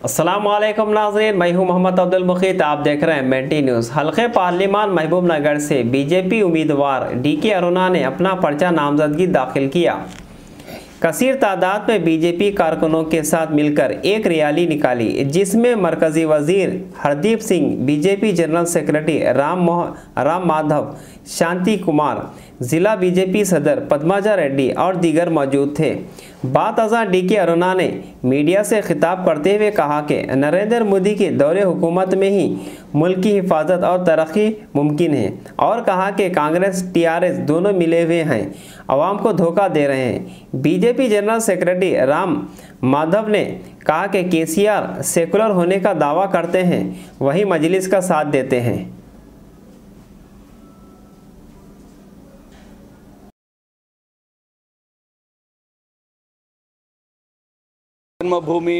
अस्सलामुअलैकुम नाज़रीन, मैं हूं मोहम्मद अब्दुल मुकीत। आप देख रहे हैं मेंटी न्यूज़। हल्के पार्लिमान महबूब नगर से बीजेपी उम्मीदवार डीके अरुणा ने अपना पर्चा नामजदगी दाखिल किया। कसीर तादाद में बीजेपी कारकुनों के साथ मिलकर एक रैली निकाली, जिसमें मरकजी वजीर Hardeep Singh, BJP general secretary Ram Madhav, Shanti Kumar, जिला बीजेपी सदर पद्माजा रेड्डी और दीगर मौजूद थे। बात अज़ां डीके अरुणा ने मीडिया से खिताब करते हुए कहा कि नरेंद्र मोदी के दौरे हुकूमत में ही मुल्क की हिफाजत और तरक्की मुमकिन है, और कहा कि कांग्रेस टीआरएस दोनों मिले हुए हैं, आवाम को धोखा दे रहे हैं। BJP general secretary Ram Madhav ने कहा कि केसीआर सेकुलर होने का दावा करते हैं, वही मजलिस का साथ देते हैं। జన్మభూమి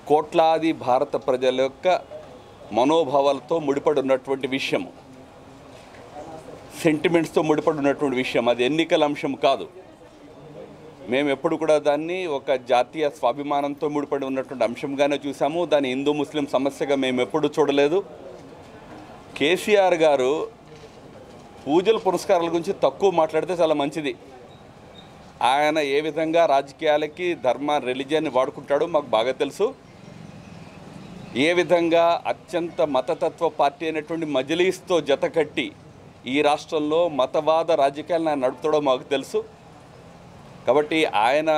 కోట్లాది భారత ప్రజల యొక్క మనోభావాలతో ముడిపడి ఉన్నటువంటి విషయం, సెంటిమెంట్స్తో ముడిపడి ఉన్నటువంటి విషయం. అది ఎన్నికల అంశం కాదు. మేము ఎప్పుడు కూడా దాన్ని ఒక జాతీయ స్వాభిమానంతో ముడిపడి ఉన్నటువంటి అంశంగానే చూసాము. దాని హిందూ ముస్లిం సమస్యగా మేము ఎప్పుడు చూడలేదు. కేసీఆర్ గారు పూజల పురస్కారాల గురించి తక్కువ మాట్లాడితే చాలా మంచిది. ఆయన ఏ విధంగా రాజకీయాలకి ధర్మ రిలీజియన్ని వాడుకుంటాడో మాకు బాగా తెలుసు. ఏ విధంగా అత్యంత మతతత్వ పార్టీ అనేటువంటి మజ్లిస్తో జతకట్టి ఈ రాష్ట్రంలో మతవాద రాజకీయాలను ఆయన నడుపుతాడో మాకు తెలుసు. కాబట్టి ఆయన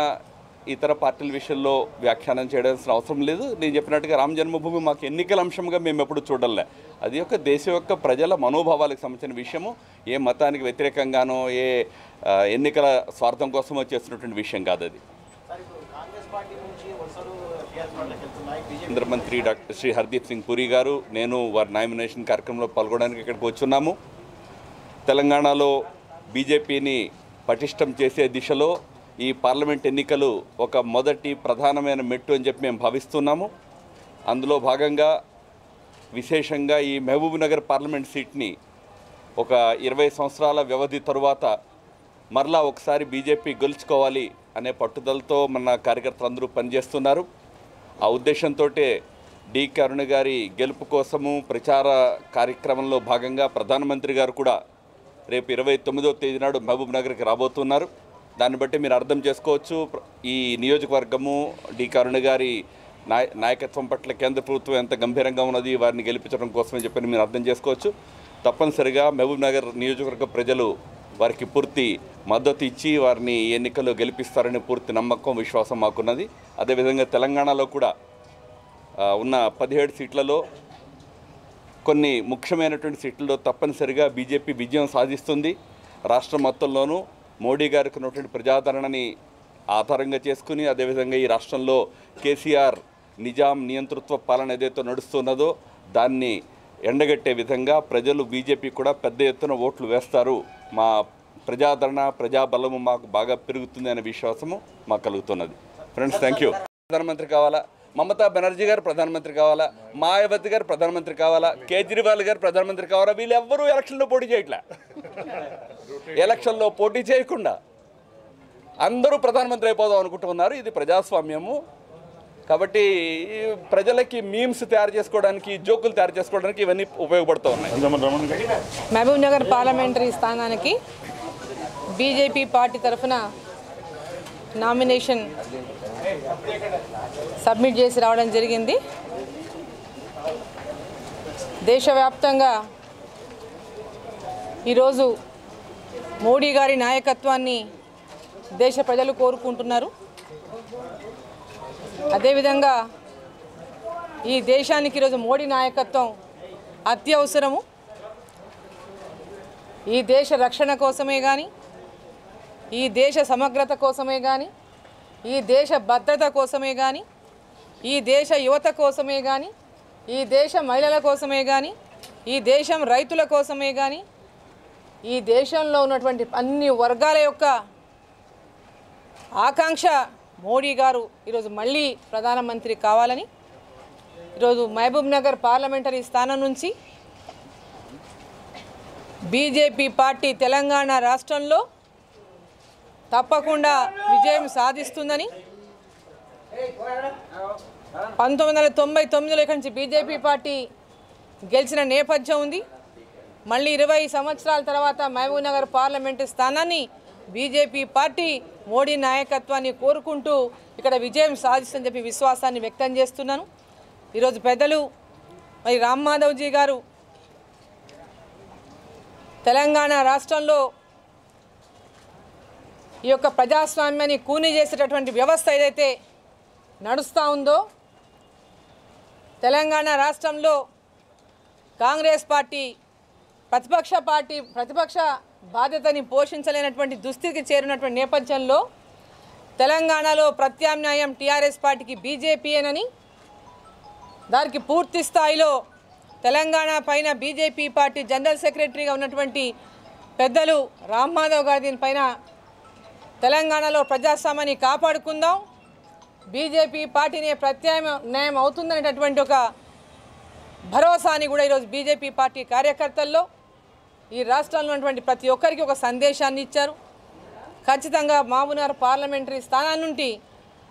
ఇతర పార్టీల విషయంలో వ్యాఖ్యానం చేయాల్సిన అవసరం లేదు. నేను చెప్పినట్టుగా రామ జన్మభూమి మాకు ఎన్నికల అంశంగా మేము ఎప్పుడు చూడలే. అది ఒక దేశం యొక్క ప్రజల మనోభావాలకు సంబంధించిన విషయము. ఏ మతానికి వ్యతిరేకంగానో ఏ ఎన్నికల స్వార్థం కోసమో చేస్తున్నటువంటి విషయం కాదు. అది కేంద్ర మంత్రి డాక్టర్ శ్రీ హర్దీప్ సింగ్ పురి గారు, నేను వారి నామినేషన్ కార్యక్రమంలో పాల్గొనడానికి ఇక్కడికి వచ్చున్నాము. తెలంగాణలో బీజేపీని పటిష్టం చేసే దిశలో ఈ పార్లమెంట్ ఎన్నికలు ఒక మొదటి ప్రధానమైన మెట్టు అని చెప్పి మేము భావిస్తున్నాము. అందులో భాగంగా విశేషంగా ఈ మహబూబ్ నగర్ పార్లమెంట్ సీట్ని ఒక 20 సంవత్సరాల వ్యవధి తరువాత మరలా ఒకసారి బీజేపీ గెలుచుకోవాలి అనే పట్టుదలతో మన కార్యకర్తలందరూ పనిచేస్తున్నారు. ఆ ఉద్దేశంతో డీకే అరుణ గారి గెలుపు కోసము ప్రచార కార్యక్రమంలో భాగంగా ప్రధానమంత్రి గారు కూడా రేపు 29వ తేదీ నాడు మహబూబ్ నగర్కి రాబోతున్నారు. దాన్ని బట్టి మీరు అర్థం చేసుకోవచ్చు ఈ నియోజకవర్గము డీకే అరుణ గారి నాయకత్వం పట్ల కేంద్ర ప్రభుత్వం ఎంత గంభీరంగా ఉన్నది, వారిని గెలిపించడం కోసమని చెప్పి మీరు అర్థం చేసుకోవచ్చు. తప్పనిసరిగా మహబూబ్ నగర్ నియోజకవర్గ ప్రజలు వారికి పూర్తి మద్దతు ఇచ్చి వారిని ఎన్నికల్లో గెలిపిస్తారని పూర్తి నమ్మకం, విశ్వాసం మాకున్నది. అదేవిధంగా తెలంగాణలో కూడా ఉన్న 17 సీట్లలో కొన్ని ముఖ్యమైనటువంటి సీట్లలో తప్పనిసరిగా బీజేపీ విజయం సాధిస్తుంది. రాష్ట్రం మొత్తంలోనూ మోడీ గారికి ఉన్నటువంటి ప్రజాదరణని ఆధారంగా చేసుకుని, అదేవిధంగా ఈ రాష్ట్రంలో కేసీఆర్ నిజాం నియంతృత్వ పాలన ఏదైతే నడుస్తున్నదో దాన్ని ఎండగట్టే విధంగా ప్రజలు బీజేపీ కూడా పెద్ద ఎత్తున ఓట్లు వేస్తారు. మా ప్రజాదరణ ప్రజాబలము మాకు బాగా పెరుగుతుంది అనే విశ్వాసము మాకు కలుగుతున్నది. Friends, thank you. ప్రధానమంత్రి కావాలా, మమతా బెనర్జీ గారు ప్రధానమంత్రి కావాలా, మాయావతి గారు ప్రధానమంత్రి కావాలా, కేజ్రీవాల్ గారు ప్రధానమంత్రి కావాలా, వీళ్ళు ఎవ్వరూ ఎలక్షన్లో పోటీ చేయట్లే. ఎలక్షన్లో పోటీ చేయకుండా అందరూ ప్రధానమంత్రి అయిపోదాం అనుకుంటున్నారు. ఇది ప్రజాస్వామ్యము. కాబట్టి ప్రజలకి మీమ్స్ తయారు చేసుకోవడానికి, జోకులు తయారు చేసుకోవడానికి ఇవన్నీ ఉపయోగపడుతూ ఉన్నాయి. మహబూబ్ నగర్ పార్లమెంటరీ స్థానానికి బీజేపీ పార్టీ తరఫున నామినేషన్ సబ్మిట్ చేసి రావడం జరిగింది. దేశవ్యాప్తంగా ఈరోజు మోడీ గారి నాయకత్వాన్ని దేశ ప్రజలు కోరుకుంటున్నారు. అదేవిధంగా ఈ దేశానికి ఈరోజు మోడీ నాయకత్వం అత్యవసరము. ఈ దేశ రక్షణ కోసమే కానీ, ఈ దేశ సమగ్రత కోసమే కానీ, ఈ దేశ భద్రత కోసమే కానీ, ఈ దేశ యువత కోసమే కానీ, ఈ దేశ మహిళల కోసమే కానీ, ఈ దేశం రైతుల కోసమే కానీ, ఈ దేశంలో ఉన్నటువంటి అన్ని వర్గాల యొక్క ఆకాంక్ష మోడీ గారు ఈరోజు మళ్ళీ ప్రధానమంత్రి కావాలని ఈరోజు మహబూబ్ నగర్ పార్లమెంటరీ స్థానం నుంచి బీజేపీ పార్టీ తెలంగాణ రాష్ట్రంలో తప్పకుండా విజయం సాధిస్తుందని 1999లో ఇక్కడి నుంచి బీజేపీ పార్టీ గెలిచిన నేపథ్యం ఉంది. మళ్ళీ 20 సంవత్సరాల తర్వాత మహబూబ్నగర్ పార్లమెంటు స్థానాన్ని బీజేపీ పార్టీ మోడీ నాయకత్వాన్ని కోరుకుంటూ ఇక్కడ విజయం సాధిస్తుందని చెప్పి విశ్వాసాన్ని వ్యక్తం చేస్తున్నాను. ఈరోజు పెద్దలు మరి రామ్ మాధవ్జీ గారు తెలంగాణ రాష్ట్రంలో ఈ యొక్క ప్రజాస్వామ్యాన్ని కూని చేసేటటువంటి వ్యవస్థ ఏదైతే నడుస్తూ ఉందో, తెలంగాణ రాష్ట్రంలో కాంగ్రెస్ పార్టీ ప్రతిపక్ష బాధ్యతని పోషించలేనటువంటి దుస్థితికి చేరినటువంటి నేపథ్యంలో తెలంగాణలో ప్రత్యామ్నాయం టీఆర్ఎస్ పార్టీకి బీజేపీయేనని, దానికి పూర్తి స్థాయిలో తెలంగాణ పైన బీజేపీ పార్టీ జనరల్ సెక్రటరీగా ఉన్నటువంటి పెద్దలు రామ్ మాధవ్ గారి దీనిపైన తెలంగాణలో ప్రజాస్వామ్యాన్ని కాపాడుకుందాం, బీజేపీ పార్టీనే ప్రత్యామ్నాయం అవుతుందనేటటువంటి ఒక భరోసాని కూడా ఈరోజు బీజేపీ పార్టీ కార్యకర్తల్లో ఈ రాష్ట్రంలో ఉన్నటువంటి ప్రతి ఒక్కరికి ఒక సందేశాన్ని ఇచ్చారు. ఖచ్చితంగా మహబూబ్నగర్ పార్లమెంటరీ స్థానం నుండి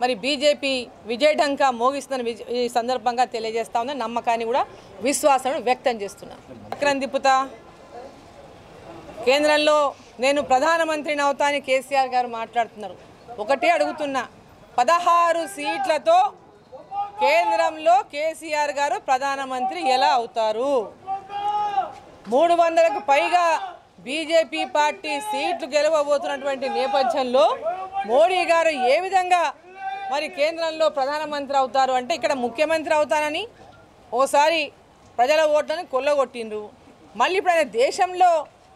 మరి బీజేపీ విజయఢంకా మోగిస్తుందని ఈ సందర్భంగా తెలియజేస్తా ఉందని నమ్మకాన్ని కూడా విశ్వాసాన్ని వ్యక్తం చేస్తున్నాను. చక్రం తిప్పుతా కేంద్రంలో నేను ప్రధానమంత్రిని అవుతా అని కేసీఆర్ గారు మాట్లాడుతున్నారు. ఒకటే అడుగుతున్నా, 16 సీట్లతో కేంద్రంలో కేసీఆర్ గారు ప్రధానమంత్రి ఎలా అవుతారు? 300కు పైగా బీజేపీ పార్టీ సీట్లు గెలవబోతున్నటువంటి నేపథ్యంలో మోడీ గారు ఏ విధంగా మరి కేంద్రంలో ప్రధానమంత్రి అవుతారు అంటే, ఇక్కడ ముఖ్యమంత్రి అవుతానని ఓసారి ప్రజల ఓట్లను కొల్లగొట్టిండ్రు, మళ్ళీ ఇప్పుడు ఆయన దేశంలో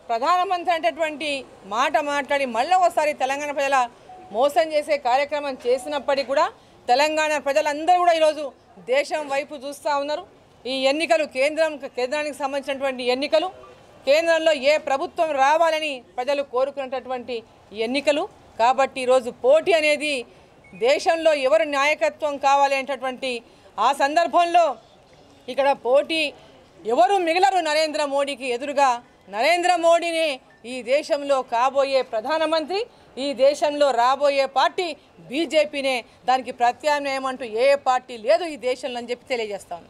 ప్రధానమంత్రి అనేటటువంటి మాట మాట్లాడి మళ్ళీ ఒకసారి తెలంగాణ ప్రజల మోసం చేసే కార్యక్రమం చేసినప్పటికీ కూడా తెలంగాణ ప్రజలందరూ కూడా ఈరోజు దేశం వైపు చూస్తూ ఉన్నారు. ఈ ఎన్నికలు కేంద్రానికి సంబంధించినటువంటి ఎన్నికలు, కేంద్రంలో ఏ ప్రభుత్వం రావాలని ప్రజలు కోరుకునేటటువంటి ఎన్నికలు. కాబట్టి ఈరోజు పోటీ అనేది దేశంలో ఎవరు నాయకత్వం కావాలి అనేటటువంటి ఆ సందర్భంలో ఇక్కడ పోటీ ఎవరు మిగలరు. నరేంద్ర మోడీకి ఎదురుగా నరేంద్ర మోడీనే ఈ దేశంలో కాబోయే ప్రధానమంత్రి, ఈ దేశంలో రాబోయే పార్టీ బీజేపీనే, దానికి ప్రత్యామ్నాయం అంటూ ఏ పార్టీ లేదు ఈ దేశంలో అని చెప్పి తెలియజేస్తాను.